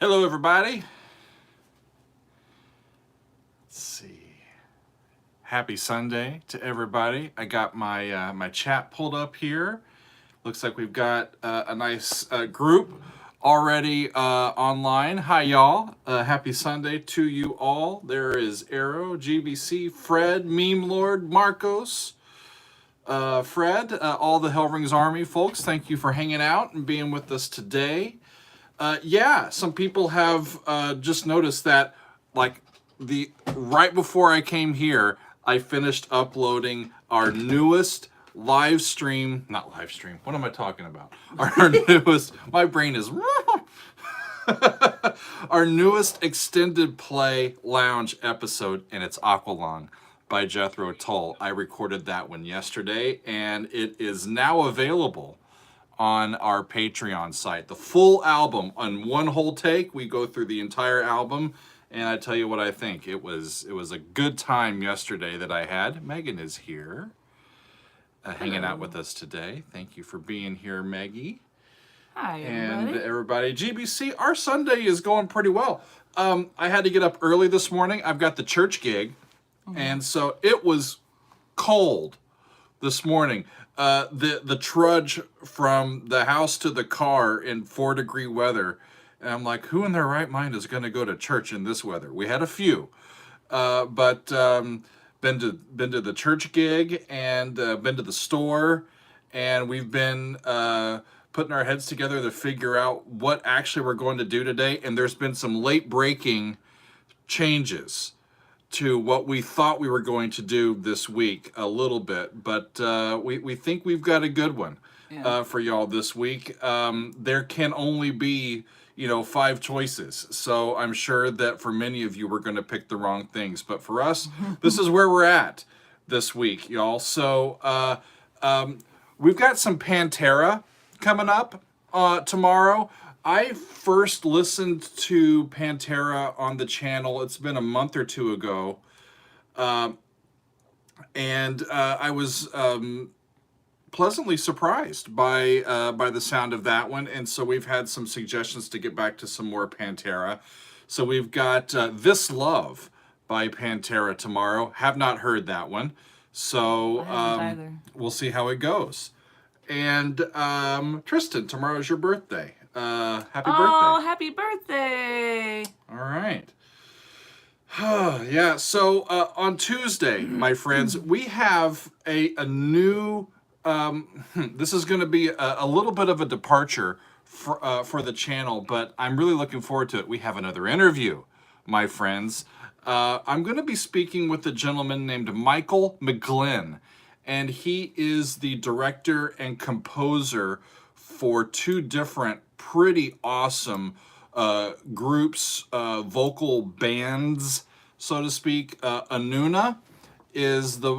Hello, everybody. Let's see. Happy Sunday to everybody. I got my my chat pulled up here. Looks like we've got a nice group already online. Hi, y'all. Happy Sunday to you all. There is Arrow, GBC, Fred, Meme Lord, Marcos, Fred, all the Helvering's Army folks. Thank you for hanging out and being with us today. Yeah, some people have just noticed that, like, right before I came here, I finished uploading our newest live stream, not live stream, what am I talking about? Our newest, my brain is, our newest extended play lounge episode, and it's Aqualung by Jethro Tull. I recorded that one yesterday, and it is now available on our Patreon site. The full album on one whole take. We go through the entire album, and I tell you what I think. It was a good time yesterday that I had. Megan is here, hanging out with us today. Thank you for being here, Maggie. Hi, everybody. And everybody. GBC, our Sunday is going pretty well. I had to get up early this morning. I've got the church gig, and so it was cold this morning. The trudge from the house to the car in 4-degree weather. And I'm like, who in their right mind is going to go to church in this weather? We had a few, but been to the church gig and been to the store, and we've been putting our heads together to figure out what actually we're going to do today. And there's been some late breaking changes to what we thought we were going to do this week a little bit, but we think we've got a good one for y'all this week. There can only be, 5 choices, so I'm sure that for many of you we're going to pick the wrong things, but for us, this is where we're at this week, y'all. So we've got some Pantera coming up tomorrow. I first listened to Pantera on the channel, it's been a month or two ago, and I was pleasantly surprised by the sound of that one, and so we've had some suggestions to get back to some more Pantera. So we've got This Love by Pantera tomorrow. Have not heard that one, so we'll see how it goes. And Tristan, tomorrow's your birthday. Happy birthday. Oh, happy birthday. All right. Yeah, so on Tuesday, my friends, we have a new, this is going to be a little bit of a departure for the channel, but I'm really looking forward to it. We have another interview, my friends. I'm going to be speaking with a gentleman named Michael McGlynn, and he is the director and composer for 2 different pretty awesome groups, vocal bands, so to speak. Anuna is the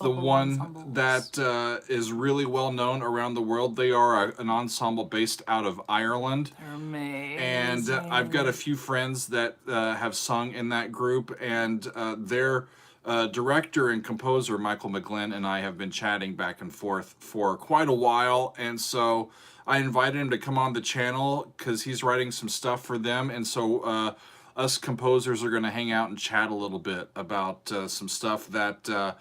one ensembles that is really well known around the world. They are an ensemble based out of Ireland. They're amazing. And I've got a few friends that have sung in that group, and their director and composer Michael McGlynn and I have been chatting back and forth for quite a while, and so I invited him to come on the channel because he's writing some stuff for them, and so us composers are going to hang out and chat a little bit about some stuff that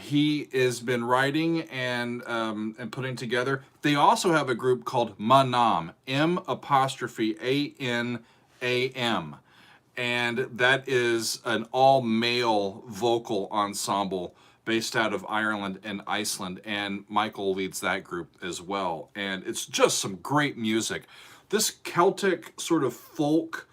he has been writing and putting together. They also have a group called Manam, M''ANAM, and that is an all-male vocal ensemble based out of Ireland and Iceland, and Michael leads that group as well. And it's just some great music. This Celtic sort of folk,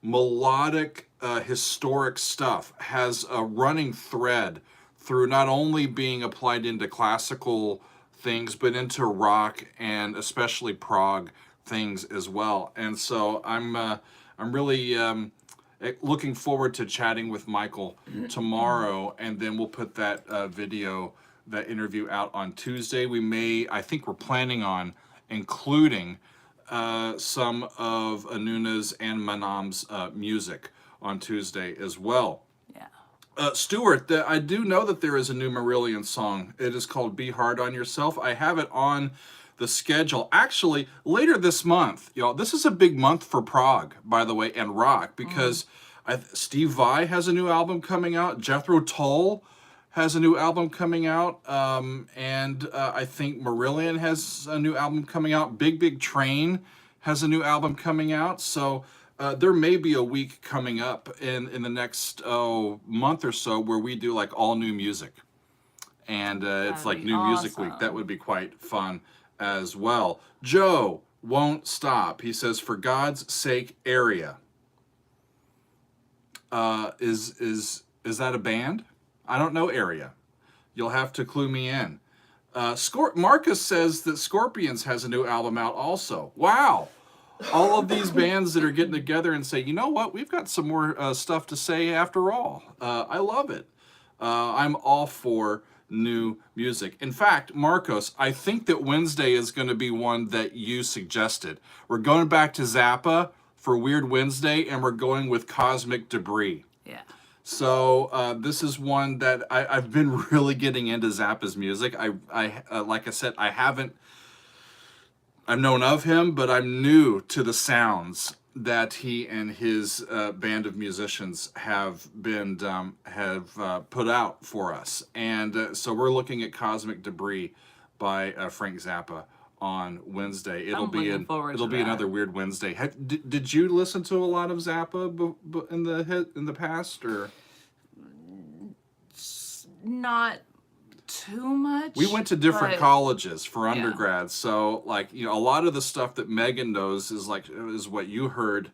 melodic, historic stuff has a running thread through not only being applied into classical things, but into rock and especially prog things as well. And so I'm really looking forward to chatting with Michael tomorrow, and then we'll put that that interview out on Tuesday. I think we're planning on including some of Anuna's and Manam's music on Tuesday as well. Yeah. Stuart, I do know that there is a new Marillion song. It is called "Be Hard on Yourself." I have it on the schedule. Actually, later this month, y'all. This is a big month for prog, by the way, and rock because Steve Vai has a new album coming out. Jethro Tull has a new album coming out, and I think Marillion has a new album coming out. Big Big Train has a new album coming out. So there may be a week coming up in the next month or so where we do like all new music, and it's like new music week. That would be quite fun as well. Joe won't stop. He says, "For God's sake, Area." Is that a band? I don't know Area. You'll have to clue me in. Marcus says that Scorpions has a new album out also. Wow. All of these bands that are getting together and say, you know what, we've got some more stuff to say after all. I love it. I'm all for new music. In fact, Marcos, I think that Wednesday is going to be one that you suggested. We're going back to Zappa for Weird Wednesday, and we're going with Cosmic Debris. Yeah. So this is one that I've been really getting into Zappa's music. I like I said, I've known of him, but I'm new to the sounds that he and his band of musicians have been put out for us, and so we're looking at Cosmic Debris by Frank Zappa on Wednesday. It'll be another Weird Wednesday. Did you listen to a lot of Zappa in the past, or not too much? We went to different colleges for undergrad, so like a lot of the stuff that Megan knows is what you heard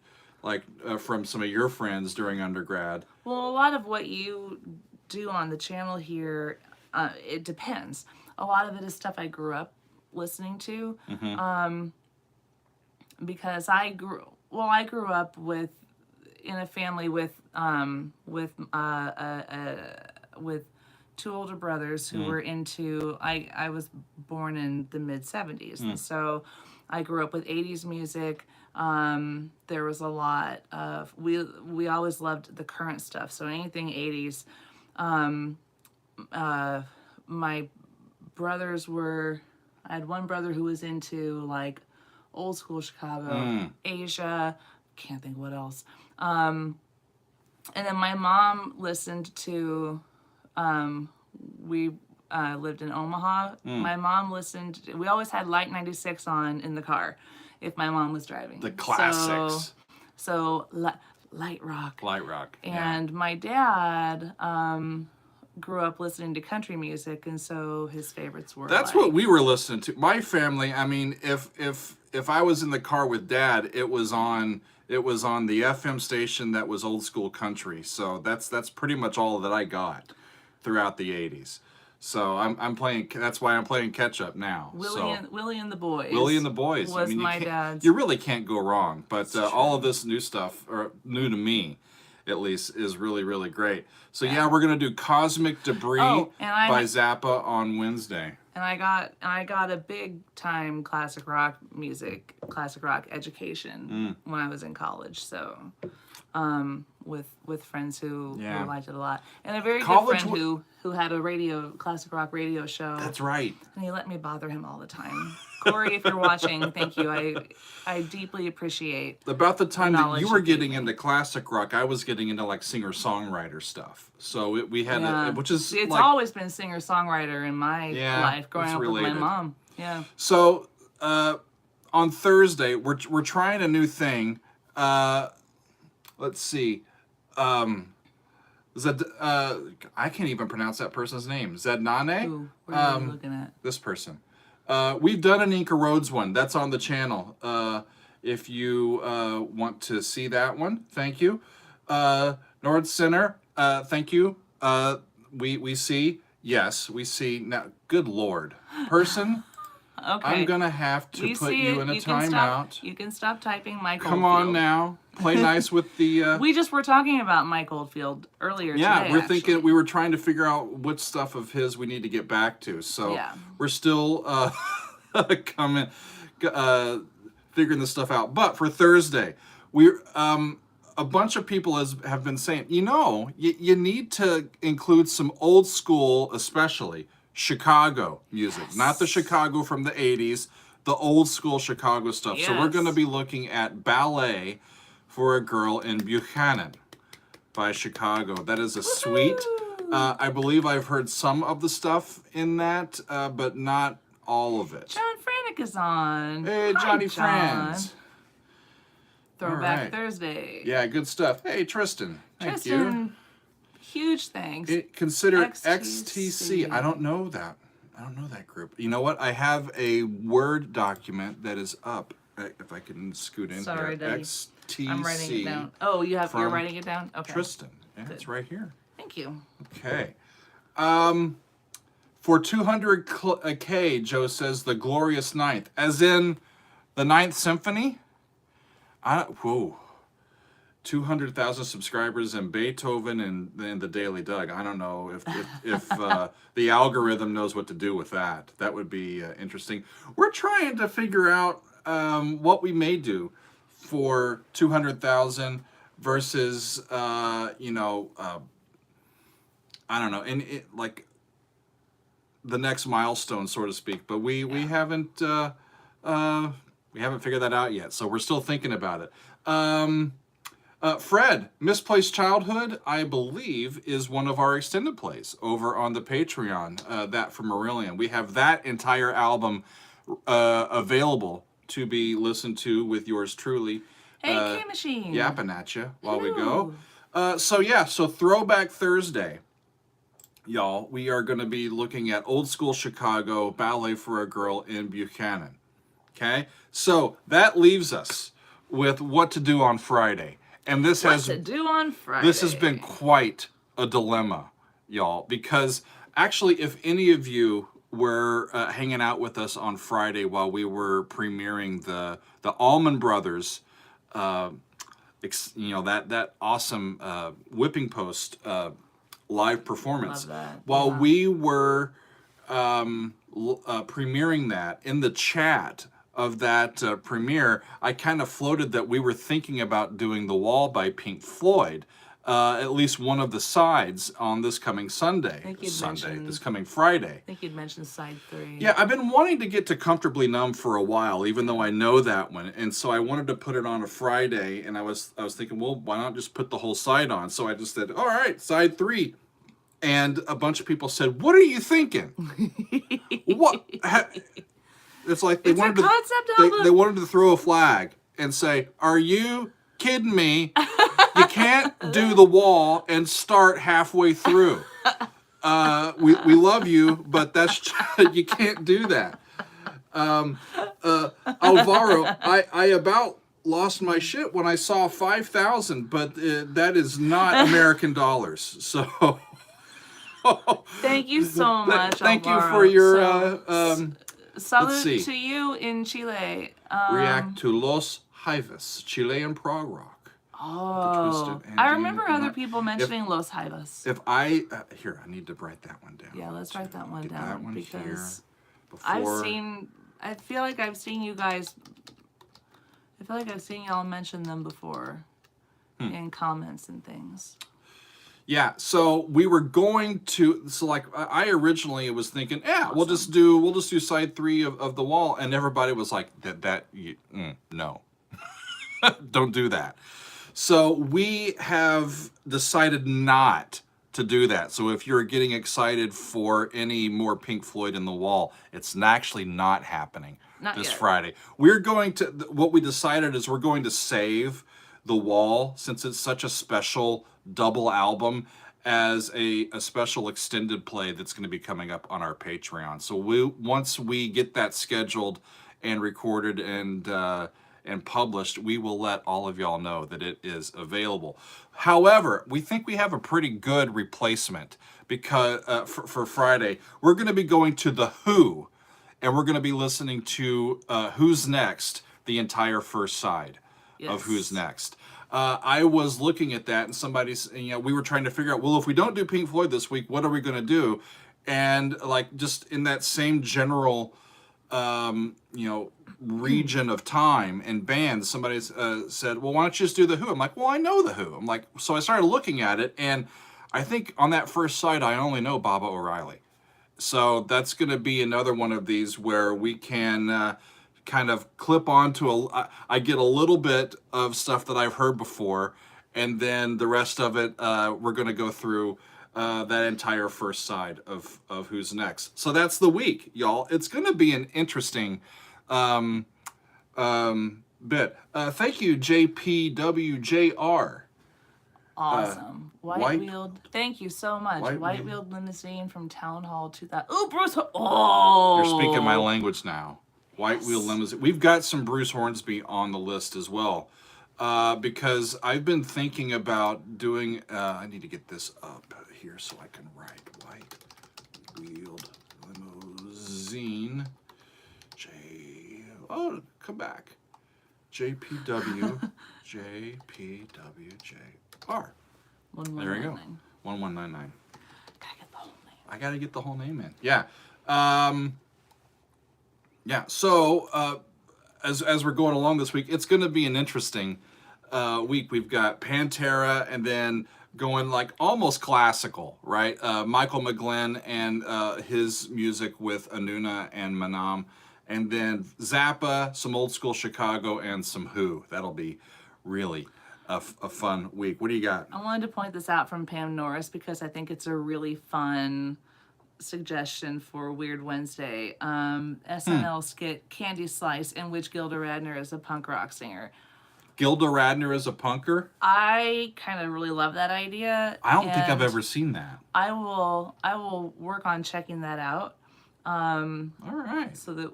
from some of your friends during undergrad. Well, a lot of what you do on the channel here, it depends. A lot of it is stuff I grew up listening to, because I grew up in a family with two older brothers who were into. I was born in the mid 70s, and so I grew up with 80s music. There was a lot of we always loved the current stuff, so anything 80s. My brothers were. I had one brother who was into like old school Chicago, Asia, can't think what else. And then my mom listened to, we lived in Omaha. My mom listened, we always had Light 96 on in the car if my mom was driving. The classics. So light rock. Light rock. And my dad, grew up listening to country music, and so his favorites were. That's what we were listening to. My family. I mean, if I was in the car with Dad, it was on the FM station that was old school country. So that's pretty much all that I got throughout the '80s. So I'm playing. That's why I'm playing catch up now. Willie and the Boys. Willie and the Boys was my dad's. You really can't go wrong. But all of this new stuff, or new to me, at least, is really, really great. So we're gonna do Cosmic Debris by Zappa on Wednesday. And I got a big time classic rock education when I was in college. So, with friends who liked it a lot, and a very good friend who had a classic rock radio show. That's right. And he let me bother him all the time. Corey, if you're watching, thank you. I deeply appreciate. About the time that you were getting into classic rock, I was getting into like singer-songwriter stuff. So we had which is it's always been singer-songwriter in my life growing up with my mom. Yeah. So on Thursday we're trying a new thing. Let's see. I can't even pronounce that person's name. Zednane? Who? What are you looking at? This person. We've done an Inca Roads one. That's on the channel. If you want to see that one, thank you. Nord Center, thank you. We see. Yes, we see. Now, good Lord. Person, okay. I'm going to have to put you in a timeout. You can stop typing Mike Oldfield. Come on now. Play nice with the... We just were talking about Mike Oldfield earlier today, we're thinking, we were trying to figure out which stuff of his we need to get back to. So we're still figuring this stuff out. But for Thursday, we're... a bunch of people have been saying, you need to include some old school, especially Chicago music, not the Chicago from the 80s, the old school Chicago stuff. So we're going to be looking at Ballet for a Girl in Buchanan by Chicago. That is a suite. I believe I've heard some of the stuff in that, but not all of it. John Franick is on. Hey, Hi, Johnny John. Friends. Throwback right. Thursday. Yeah, good stuff. Hey, Tristan. Thank you. Tristan, huge thanks. Consider XTC. XTC. I don't know that. I don't know that group. You know what? I have a Word document that is up. If I can scoot in Sorry, here. Daddy. XTC. I'm writing it down. Oh, you're writing it down? Okay. Tristan. Yeah, it's right here. Thank you. Okay. For 200K, Joe says the glorious ninth. As in the Ninth Symphony? Whoa. 200,000 subscribers and Beethoven and the Daily Doug. I don't know if the algorithm knows what to do with that. That would be interesting. We're trying to figure out what we may do for 200,000 versus, I don't know, like the next milestone, so to speak. But we haven't figured that out yet. So we're still thinking about it. Fred, Misplaced Childhood, I believe, is one of our extended plays over on the Patreon, that from Marillion. We have that entire album available to be listened to with yours truly. Hey, K-Machine. Yapping at you while we go. So Throwback Thursday, y'all. We are going to be looking at old school Chicago, Ballet for a Girl in Buchanan. Okay? So that leaves us with what to do on Friday. And this has been quite a dilemma, y'all, because actually, if any of you were hanging out with us on Friday while we were premiering the Allman Brothers, that awesome Whipping Post live performance, while we were premiering that in the chat of that premiere, I kind of floated that we were thinking about doing The Wall by Pink Floyd, at least one of the sides on this coming Sunday. This coming Friday. I think you'd mentioned side 3. Yeah, I've been wanting to get to Comfortably Numb for a while, even though I know that one, and so I wanted to put it on a Friday, and I was thinking, well, why not just put the whole side on? So I just said, all right, side 3. And a bunch of people said, what are you thinking? What? It's like they wanted to throw a flag and say, "Are you kidding me? You can't do The Wall and start halfway through. We love you, but that's you can't do that." Alvaro, I about lost my shit when I saw 5,000, but that is not American dollars. So thank you so much. Thank Alvaro. you for your. Salute to you in Chile. React to Los Jaivas, Chilean prog rock. Oh, I remember other people mentioning Los Jaivas. If I here, I need to write that one down. Yeah, let's write that one down that one because here I feel like I've seen you guys. I feel like I've seen y'all mention them before in comments and things. Yeah, so we were going to. So like, I originally was thinking, yeah, we'll just do side 3 of The Wall, and everybody was like, no, don't do that. So we have decided not to do that. So if you're getting excited for any more Pink Floyd in The Wall, it's actually not happening this Friday. We're going to. What we decided is we're going to save The Wall, since it's such a special double album, as a special extended play that's going to be coming up on our Patreon. So once we get that scheduled and recorded and published, we will let all of y'all know that it is available. However, we think we have a pretty good replacement because for Friday. We're going to be going to The Who, and we're going to be listening to Who's Next, the entire first side of Who's Next. I was looking at that, and we were trying to figure out, well, if we don't do Pink Floyd this week, what are we going to do? And like, just in that same general region of time and bands. Somebody said, well, why don't you just do The Who? I'm like, well, I know The Who. I'm like, so I started looking at it, and I think on that first site, I only know Baba O'Reilly. So that's going to be another one of these where we can kind of clip onto I get a little bit of stuff that I've heard before, and then the rest of it, we're going to go through that entire first side of Who's Next. So that's the week, y'all. It's going to be an interesting bit. Thank you, JPWJR. Awesome. White-wheeled. Thank you so much. White-wheeled limousine from Town Hall 2000. Ooh, Bruce. Oh. You're speaking my language now. White-wheeled limousine. We've got some Bruce Hornsby on the list as well. Because I've been thinking about doing, I need to get this up here so I can write white-wheeled limousine. Come back. JPW, JPWJR. There we go. 1199. Gotta get the whole name. I gotta get the whole name in. Yeah. Yeah. So, as we're going along this week, it's going to be an interesting week. We've got Pantera, and then going like almost classical, right? Michael McGlynn and his music with Anuna and Manam, and then Zappa, some old school Chicago, and some Who. That'll be really a fun week. What do you got? I wanted to point this out from Pam Norris because I think it's a really fun suggestion for Weird Wednesday. SNL skit Candy Slice, in which Gilda Radner is a punk rock singer. Gilda Radner is a punker? I kind of really love that idea. I don't think I've ever seen that. I will work on checking that out. All right. So that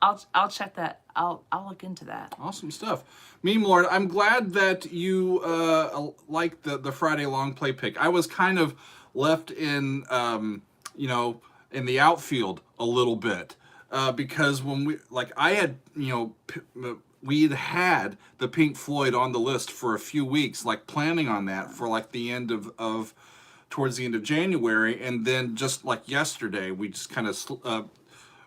I'll check that. I'll look into that. Awesome stuff. Meme Lord, I'm glad that you like the Friday long play pick. I was kind of left in in the outfield a little bit because when we'd had the Pink Floyd on the list for a few weeks, like planning on that for like the end of towards the end of January, and then just like yesterday we just kind of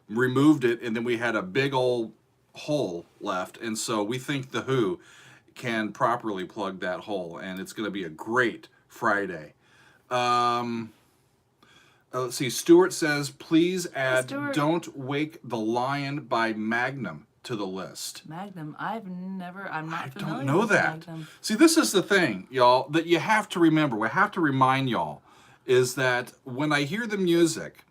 removed it, and then we had a big old hole left, and so we think the Who can properly plug that hole, and it's going to be a great Friday. Let's see. Stuart says, please add Don't Wake the Lion by Magnum to the list. Magnum. I'm not familiar don't know with that. Magnum. See, this is the thing, y'all, that you have to remember. We have to remind y'all is that when I hear the music,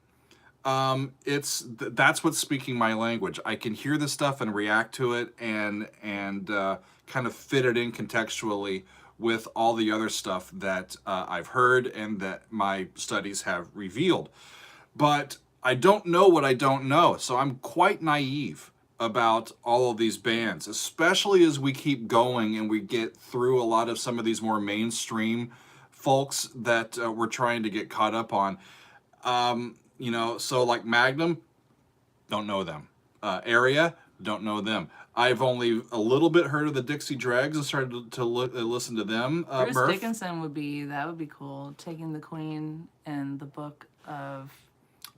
that's what's speaking my language. I can hear the stuff and react to it and kind of fit it in contextually with all the other stuff that I've heard and that my studies have revealed. But I don't know what I don't know, so I'm quite naive about all of these bands, especially as we keep going and we get through a lot of some of these more mainstream folks that we're trying to get caught up on. So like Magnum, don't know them. Area, don't know them. I've only a little bit heard of the Dixie Dregs and started to listen to them. Bruce Murph. Dickinson would be cool. Taking the Queen and the book of.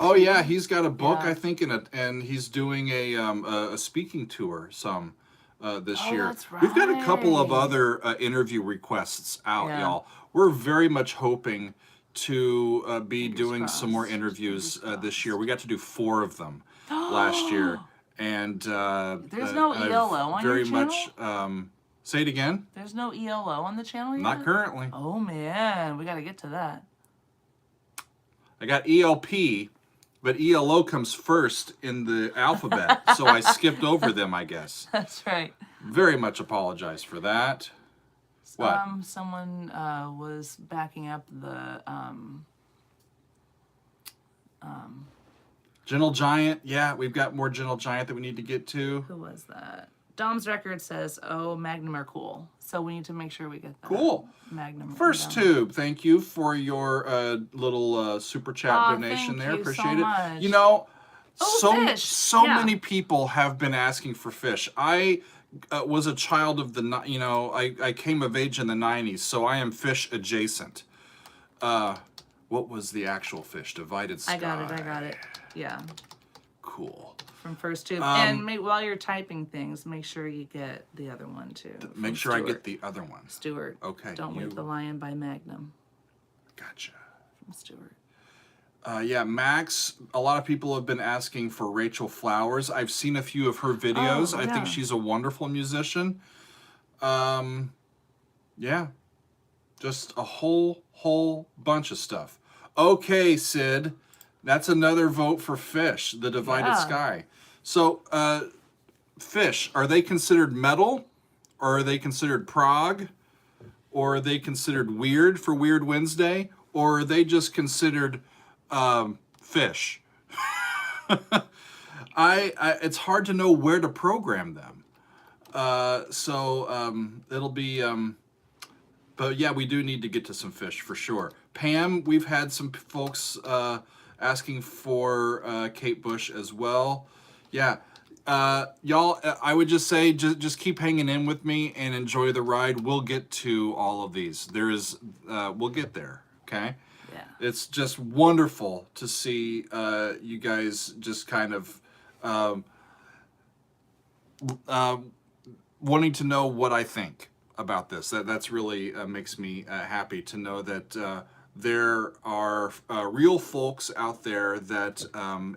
Oh yeah, he's got a book, Yeah. I think, and he's doing a speaking tour this year. That's We've got a couple of right. other interview requests out, Yeah. y'all. We're very much hoping to be Fingers doing some more crossed. interviews Fingers this year. We got to do 4 of them last year, and There's no I've ELO on your very channel? much. Say it again. There's no ELO on the channel yet? Not currently. Oh man, we gotta get to that. I got ELP, but ELO comes first in the alphabet, so I skipped over them, I guess. That's right. Very much apologize for that. What? Someone was backing up the Gentle Giant. Yeah, we've got more Gentle Giant that we need to get to. who was that? Dom's record says, "Oh, Magnum are cool." So we need to make sure we get that. Cool. Magnum. First written down. Tube, thank you for your little super chat Aw, donation thank there. you Appreciate so it. much. You know, Oh, fish. so Yeah. many people have been asking for fish. I was a child of I came of age in the 90s, so I am fish adjacent. What was the actual fish? Divided Sky. I got it. Yeah. Cool. from First Tube. And while you're typing things, make sure you get the other one too. Make sure I get the other one. Stuart. Okay. Don't Wake the Lion by Magnum. Gotcha. From Stuart. Yeah, Max, a lot of people have been asking for Rachel Flowers. I've seen a few of her videos. I think she's a wonderful musician. Yeah, just a whole bunch of stuff. Okay, Sid, that's another vote for Fish, The Divided Sky. So, Fish, are they considered metal? Or are they considered prog? Or are they considered weird for Weird Wednesday? Or are they just considered Fish? It's hard to know where to program them. It'll be... but yeah, we do need to get to some Fish for sure. Pam, we've had some folks asking for Kate Bush as well. Yeah. Y'all, I would just say, just keep hanging in with me and enjoy the ride. We'll get to all of these. We'll get there, okay? Yeah. It's just wonderful to see you guys just kind of wanting to know what I think about this. That's really makes me happy to know that there are real folks out there that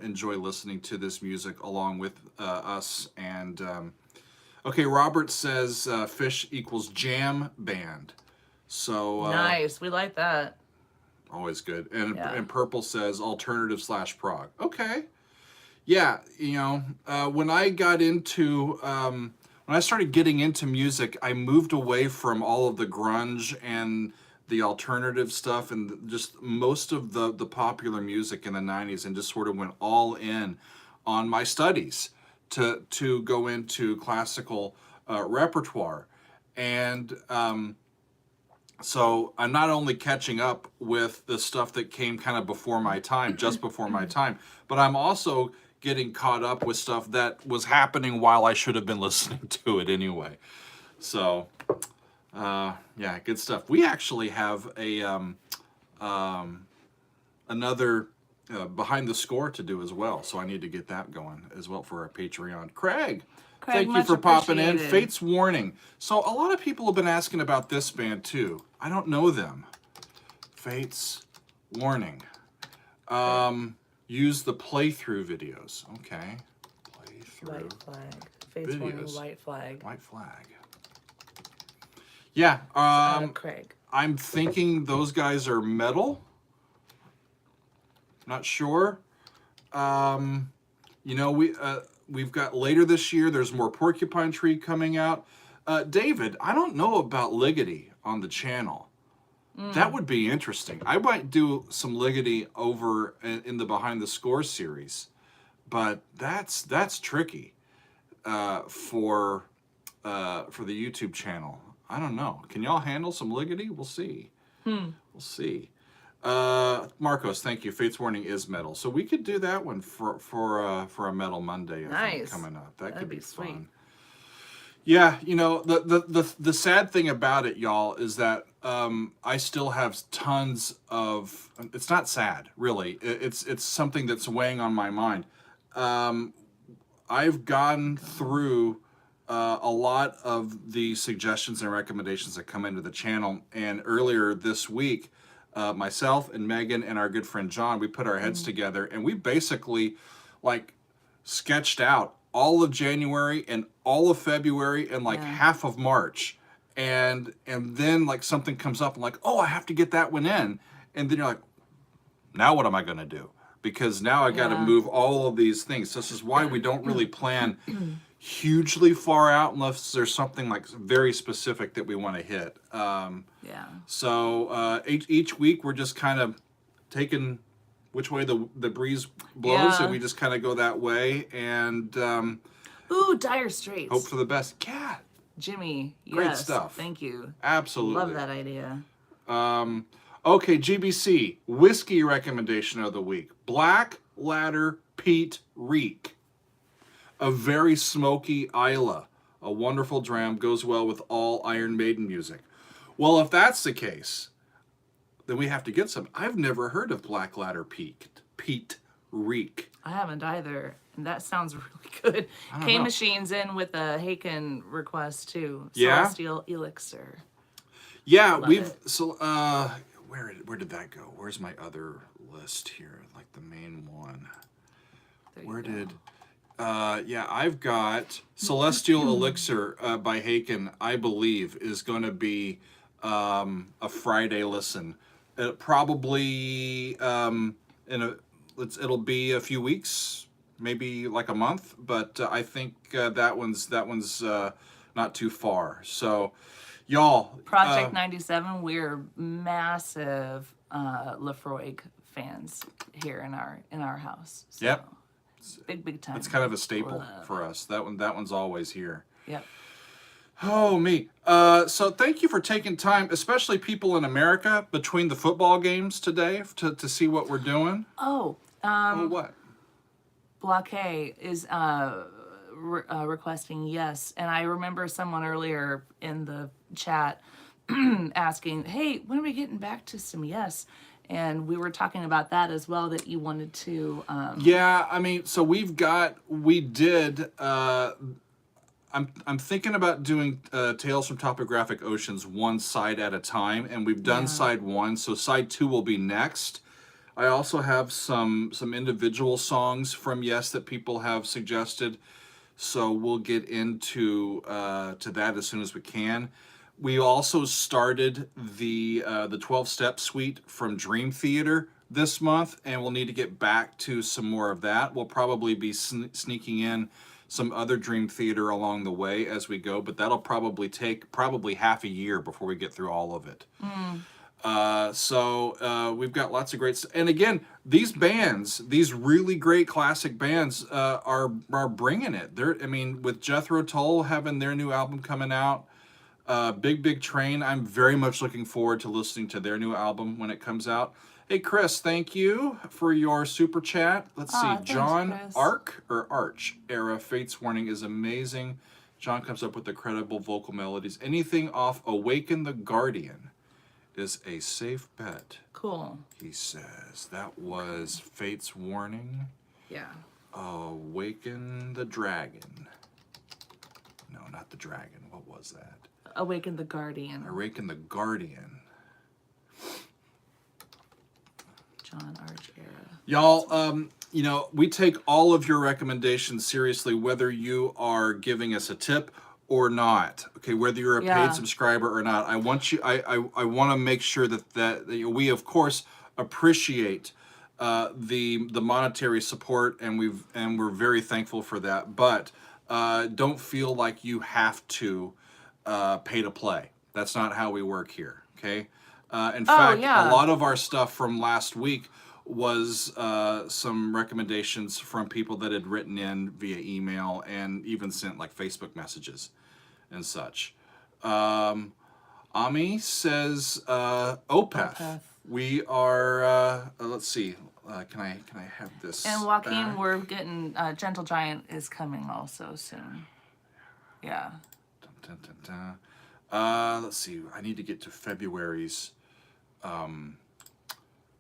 enjoy listening to this music along with us. And okay, Robert says Fish equals jam band. So nice, we like that. Always good. And Purple says alternative / prog. Okay. Yeah, when I got into when I started getting into music, I moved away from all of the grunge and the alternative stuff and just most of the popular music in the 90s, and just sort of went all in on my studies to go into classical repertoire. And so I'm not only catching up with the stuff that came kind of before my time, just before my time, but I'm also getting caught up with stuff that was happening while I should have been listening to it anyway. So, yeah, good stuff. We actually have another behind the score to do as well, so I need to get that going as well for our Patreon. Craig, thank you for popping in. Fate's Warning. So a lot of people have been asking about this band too. I don't know them. Fate's Warning. Use the playthrough videos. Okay. Playthrough. White flag. Fate's Warning, white flag. White flag. Yeah. Craig. I'm thinking those guys are metal. Not sure. We've got later this year, there's more Porcupine Tree coming out. David, I don't know about Liggity on the channel. That would be interesting. I might do some Liggity over in the Behind the Score series, but that's tricky for the YouTube channel. I don't know. Can y'all handle some Liggity? We'll see. We'll see. Marcos, thank you. Fate's Warning is metal, so we could do that one for a Metal Monday. I think, coming up. That could be sweet. Fun. Yeah, the sad thing about it, y'all, is that I still have tons of. It's not sad, really. It's something that's weighing on my mind. I've gone through a lot of the suggestions and recommendations that come into the channel, and earlier this week, myself and Megan and our good friend John, we put our heads together, and we basically sketched out all of January and all of February and half of March, and then something comes up and oh, I have to get that one in, and then you're like, now what am I gonna do? Because now I got to move all of these things. So this is why we don't really plan hugely far out unless there's something very specific that we want to hit. So each week we're just kind of taking which way the breeze blows, and we just kind of go that way. And ooh, Dire Straits. Hope for the best. Yeah, Jimmy. Great stuff. Thank you. Absolutely. Love that idea. Okay, GBC whiskey recommendation of the week: Black Ladder Pete Reek, a very smoky Isla. A wonderful dram, goes well with all Iron Maiden music. Well, if that's the case, then we have to get some. I've never heard of Black Ladder Pete Reek. I haven't either. And that sounds really good. I don't K know. Machine's in with a Haken request too. Yeah? Celestial Elixir. Yeah, Love we've it. so where did that go? Where's my other list here? Like the main one. There you Where go. did yeah, I've got Celestial Elixir by Haken, I believe, is going to be a Friday listen. It probably it'll be a few weeks, maybe like a month, but I think that one's not too far. So, y'all, Project 97, we're massive Lefroy fans here in our house. So, yep, big time. it's kind of a staple Love. for us. That one's always here. Yep. Oh, me. So thank you for taking time, especially people in America, between the football games today to see what we're doing. Oh, Oh, what? Blockade is requesting yes, and I remember someone earlier in the chat asking, "Hey, when are we getting back to some yes?" And we were talking about that as well. That you wanted to. Yeah, I mean, so we did. I'm thinking about doing Tales from Topographic Oceans one side at a time, and we've done Yeah. side one, so side two will be next. I also have some individual songs from Yes that people have suggested, so we'll get into to that as soon as we can. We also started the 12-step suite from Dream Theater this month, and we'll need to get back to some more of that. We'll probably be sneaking in some other Dream Theater along the way as we go, but that'll probably take half a year before we get through all of it. So we've got lots of great stuff. And again, these bands, these really great classic bands, are bringing it. I mean, with Jethro Tull having their new album coming out, Big Train, I'm very much looking forward to listening to their new album when it comes out. Hey, Chris, thank you for your super chat. Let's see. Thanks, John Chris. Arch era Fates Warning is amazing. John comes up with incredible vocal melodies. Anything off Awaken the Guardian is a safe bet, Cool. he says. That was Fate's Warning. Yeah. Awaken the Dragon. No, not the dragon. What was that? Awaken the Guardian. Awaken the Guardian. John Arch era. Y'all, you know, we take all of your recommendations seriously, whether you are giving us a tip or not. Okay, whether you're a Yeah. paid subscriber or not. I want you. I want to make sure that we of course appreciate the monetary support, and we're very thankful for that. But don't feel like you have to pay to play. That's not how we work here. Okay. In fact, yeah. a lot of our stuff from last week was some recommendations from people that had written in via email and even sent like Facebook messages and such. Ami says Opeth. Opeth. We are let's see. Can I have this? And Joaquin, we're getting Gentle Giant is coming also soon. Yeah. Dun, dun, dun, let's see. I need to get to February's.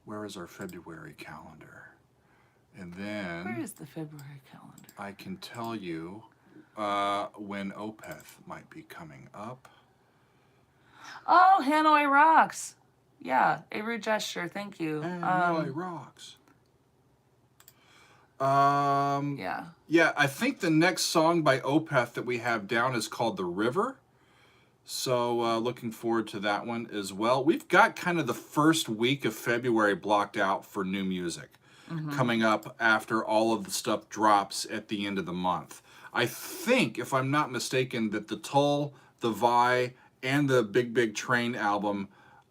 Where is our February calendar? And then Where is the February calendar? I can tell you when Opeth might be coming up. Oh, Hanoi Rocks. Yeah, a rude gesture. Thank you. Hanoi rocks. Yeah. Yeah, I think the next song by Opeth that we have down is called The River. So looking forward to that one as well. We've got kind of the first week of February blocked out for new music coming up after all of the stuff drops at the end of the month. I think, if I'm not mistaken, that the Tull, the Vi, and the Big Train album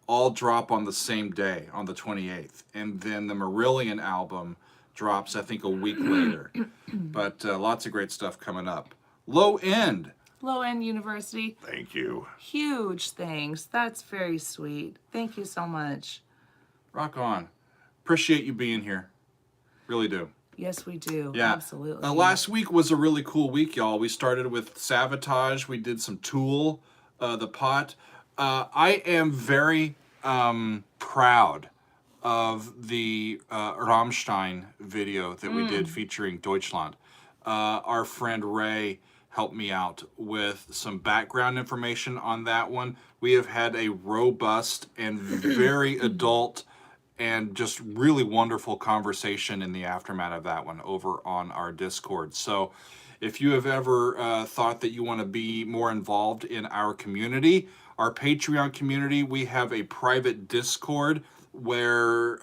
all drop on the same day, on the 28th. And then the Marillion album drops, I think, a week later. But lots of great stuff coming up. Low End. Low End University. Thank you. Huge thanks. That's very sweet. Thank you so much. Rock on. Appreciate you being here. Really do. Yes, we do. Yeah. Absolutely. Last week was a really cool week, y'all. We started with Sabotage. We did some Tool, The Pot. I am very proud of the Rammstein video that we did featuring Deutschland. Our friend Ray helped me out with some background information on that one. We have had a robust and very adult and just really wonderful conversation in the aftermath of that one over on our Discord. So if you have ever thought that you want to be more involved in our community, our Patreon community, we have a private Discord where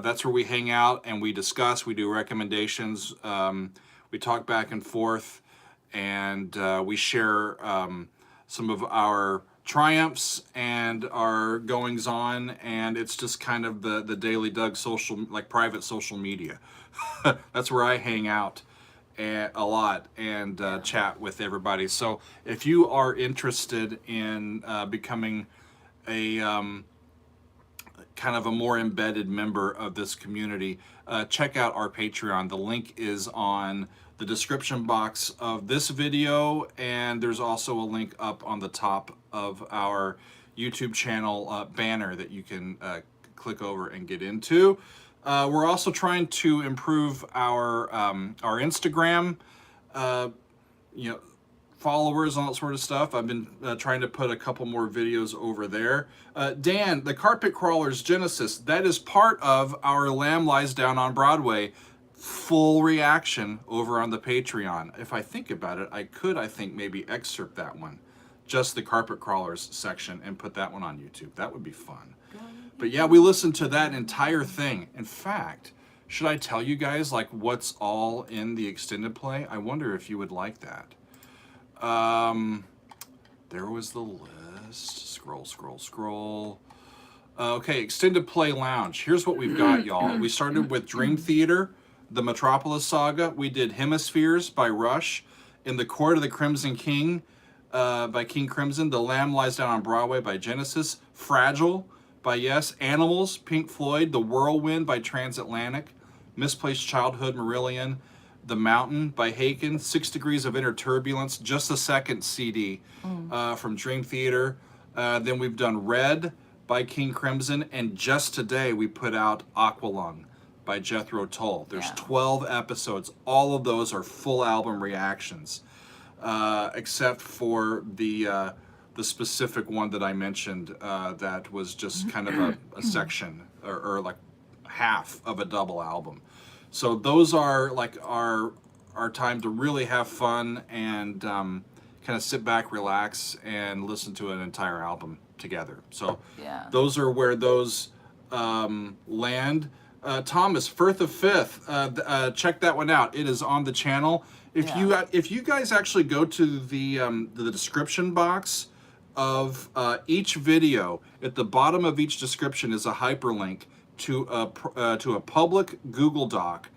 that's where we hang out and we discuss, we do recommendations, we talk back and forth, and we share some of our triumphs and our goings on, and it's just kind of the Daily Doug social, like private social media. That's where I hang out a lot and chat with everybody. So if you are interested in becoming a kind of a more embedded member of this community, check out our Patreon. The link is on the description box of this video, and there's also a link up on the top of our YouTube channel banner that you can click over and get into. We're also trying to improve our Instagram, followers and all that sort of stuff. I've been trying to put a couple more videos over there. Dan, the Carpet Crawlers Genesis, that is part of our Lamb Lies Down on Broadway full reaction over on the Patreon. If I think about it, I think maybe excerpt that one, just the Carpet Crawlers section, and put that one on YouTube. That would be fun. But yeah, we listened to that entire thing. In fact, should I tell you guys like what's all in the extended play? I wonder if you would like that. There was the list. Scroll. Okay, Extended Play Lounge. Here's what we've got, y'all. We started with Dream Theater, the Metropolis Saga. We did Hemispheres by Rush, In the Court of the Crimson King by King Crimson, The Lamb Lies Down on Broadway by Genesis, Fragile by Yes, Animals, Pink Floyd, The Whirlwind by Transatlantic, Misplaced Childhood, Marillion, The Mountain by Haken, 6 Degrees of Inner Turbulence, just the second CD from Dream Theater. Then we've done Red by King Crimson, and just today we put out Aqualung by Jethro Tull. There's 12 episodes. All of those are full album reactions, except for the specific one that I mentioned that was just kind of a section or like half of a double album. So those are like our time to really have fun and kind of sit back, relax, and listen to an entire album together. So those are where those land. Thomas, Firth of Fifth, check that one out. It is on the channel. If you guys actually go to the description box of each video, at the bottom of each description is a hyperlink to a public Google Doc.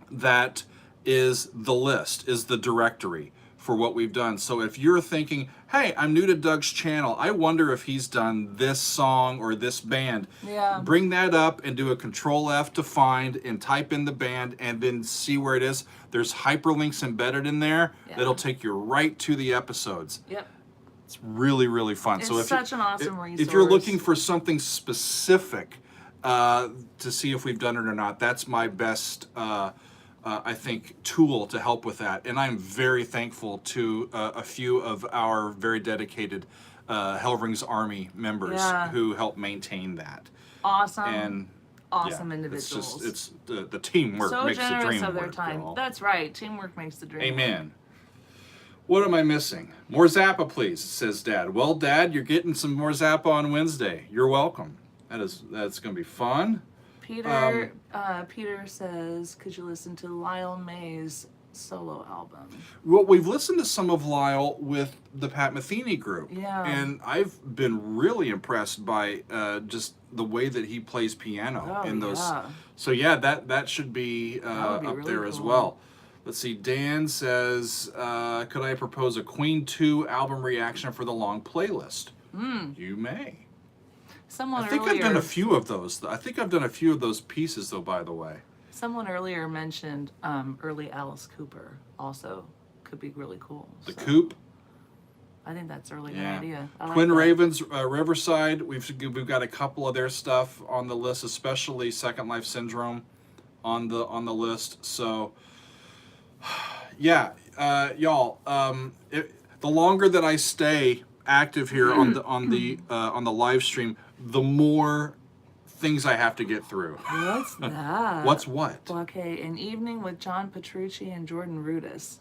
That is the list, is the directory for what we've done. So if you're thinking, hey, I'm new to Doug's channel, I wonder if he's done this song or this band, bring that up and do a Control F to find and type in the band and then see where it is. There's hyperlinks embedded in there that'll take you right to the episodes. It's really, really fun. It's such an awesome resource. If you're looking for something specific to see if we've done it or not, that's my best I think, tool to help with that. And I'm very thankful to a few of our very dedicated Helvering's Army members who help maintain that. Awesome individuals. It's the teamwork so makes the dream work. So generous of their time. Y'all. That's right. Teamwork makes the dream Amen. work. What am I missing? More Zappa, please, says Dad. Well, Dad, you're getting some more Zappa on Wednesday. You're welcome. That's going to be fun. Peter says, could you listen to Lyle May's solo album? Well, we've listened to some of Lyle with the Pat Metheny group. And I've been really impressed by just the way that he plays piano in those. So that should be up really there as well. Let's see, Dan says, could I propose a Queen 2 album reaction for the long playlist? You may. I think I've done a few of those. I think I've done a few of those pieces, though, by the way. Someone earlier mentioned early Alice Cooper also could be really cool. The Coop? I think that's a really good Yeah. idea. I like Twin that. Ravens, Riverside. We've got a couple of their stuff on the list, especially Second Life Syndrome on the list. So yeah, y'all. The longer that I stay active here on the live stream, the more things I have to get through. What's that? What's what? Okay, an evening with John Petrucci and Jordan Rudess.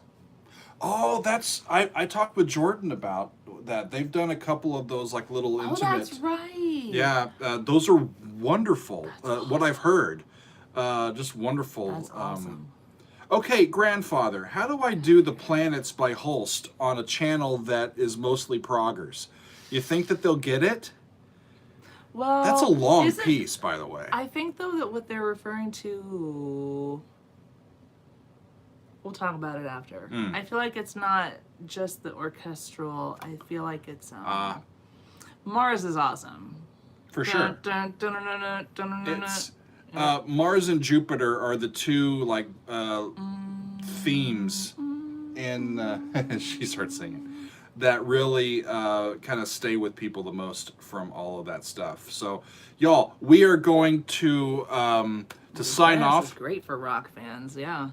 Oh, I talked with Jordan about that. They've done a couple of those like little Oh, intimate. that's right. Yeah, those are wonderful. What I've heard, just wonderful. That's awesome. Okay, grandfather, how do I do the planets by Holst on a channel that is mostly proggers? You think that they'll get it? Well, That's a long isn't- piece, by the way. I think though that what they're referring to, we'll talk about it after. I feel like it's not just the orchestral. I feel like it's Mars is awesome. For sure. Dun, dun, dun, dun, dun, dun, dun, dun, It's dun. Mars and Jupiter are the two like themes in she starts singing that really kind of stay with people the most from all of that stuff. So y'all, we are going to sign Planets off. is great for rock fans. Yeah,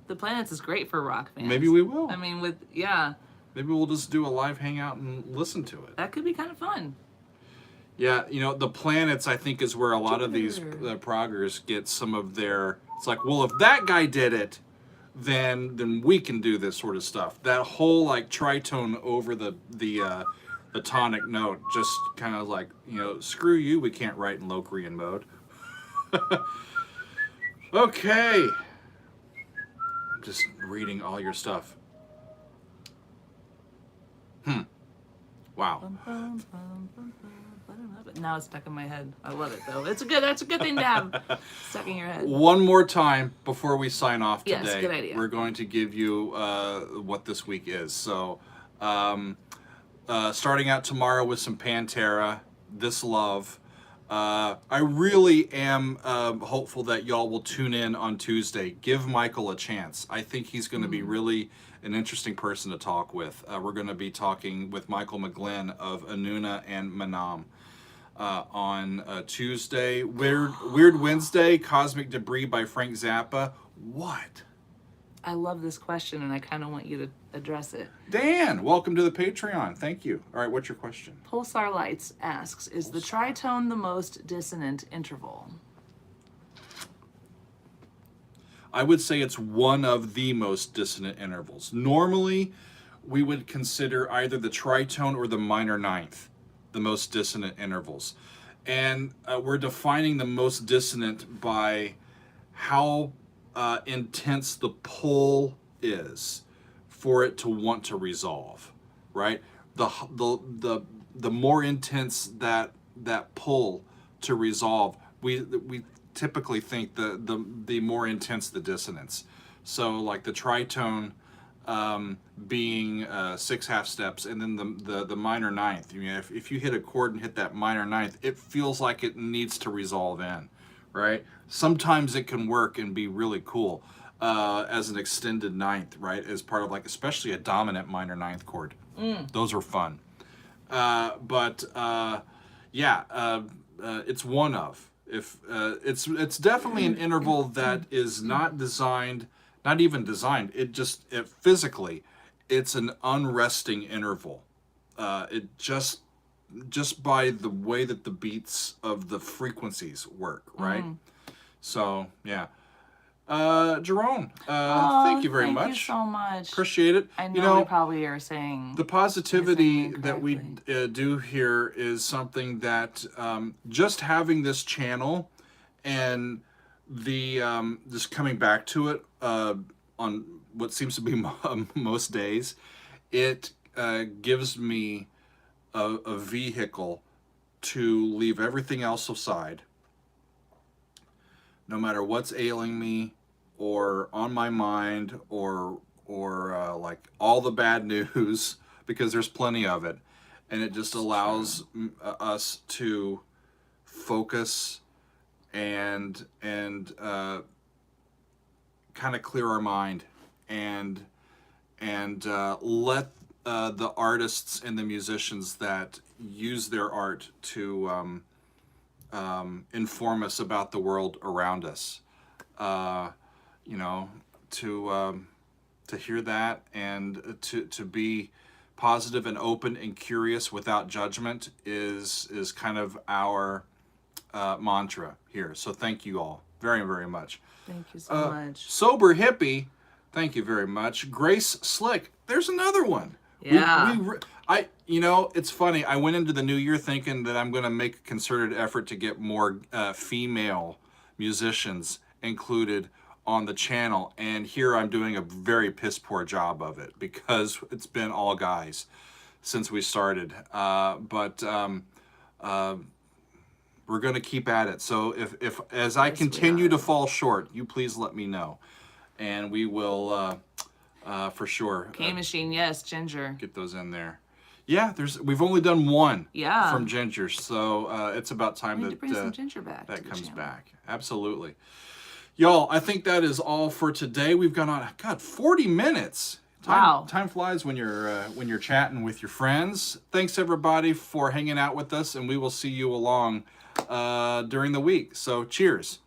the Planets is great for rock fans. Maybe we will. I mean, Maybe we'll just do a live hangout and listen to it. that could be kind of fun. Yeah, the planets, I think, is where a lot of these Jupiter. proggers get some of their. It's like, well, if that guy did it, then we can do this sort of stuff. That whole like tritone over the tonic note, just kind of like, screw you, we can't write in Locrian mode. Okay, just reading all your stuff. Wow. Bum, bum, bum, bum, bum. Now it's stuck in my head. I love it though. That's a good thing to have stuck in your head. One more time before we sign off today. Yes, good idea. We're going to give you what this week is. So, starting out tomorrow with some Pantera, This Love. I really am hopeful that y'all will tune in on Tuesday. Give Michael a chance. I think he's going to be really an interesting person to talk with. We're going to be talking with Michael McGlynn of Anuna and Manam on Tuesday. Weird Wednesday, Cosmic Debris by Frank Zappa. What? I love this question and I kind of want you to address it. Dan, welcome to the Patreon. Thank you. All right, what's your question? Pulsar Lights asks, is the tritone the most dissonant interval? I would say it's one of the most dissonant intervals. Normally, we would consider either the tritone or the minor ninth the most dissonant intervals. And we're defining the most dissonant by how intense the pull is for it to want to resolve, right? The more intense that pull to resolve, we typically think the more intense the dissonance. So like the tritone being 6 half steps, and then the minor ninth. If you hit a chord and hit that minor ninth, it feels like it needs to resolve in, right? Sometimes it can work and be really cool as an extended ninth, right? As part of like especially a dominant minor ninth chord. Those are fun. It's one of. If it's definitely an interval that is not even designed. It physically, it's an unresting interval. It just by the way that the beats of the frequencies work, right? So yeah. Jerome, thank you very much. Thank you so much. Appreciate it. I know we probably are saying The positivity saying that we do here is something that just having this channel and the just coming back to it on what seems to be most days, it gives me a vehicle to leave everything else aside, no matter what's ailing me or on my mind or like all the bad news, because there's plenty of it, and it just allows us to focus and kind of clear our mind and let the artists and the musicians that use their art to inform us about the world around us. You know, to hear that and to be positive and open and curious without judgment is kind of our mantra here. So thank you all very, very much. Thank you so much. Sober Hippie, thank you very much. Grace Slick, there's another one. Yeah. You know, it's funny. I went into the new year thinking that I'm going to make a concerted effort to get more female musicians included on the channel, and here I'm doing a very piss poor job of it because it's been all guys since we started. But we're going to keep at it. So if as I continue to fall short, you please let me know, and we will for sure. K-Machine, yes, Ginger. Get those in there. Yeah, we've only done one from Ginger, so it's about time to bring some Ginger back. That comes back. Absolutely. Y'all, I think that is all for today. We've gone on, God, 40 minutes. Time flies when you're chatting with your friends. Thanks everybody for hanging out with us, and we will see you along during the week. So cheers.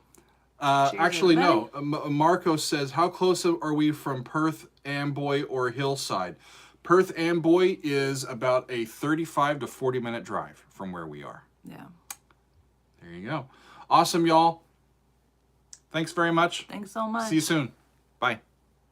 Actually, no. Marco says, how close are we from Perth Amboy or Hillside? Perth Amboy is about a 35 to 40 minute drive from where we are. Yeah. There you go. Awesome, y'all. Thanks very much. Thanks so much. See you soon. Bye.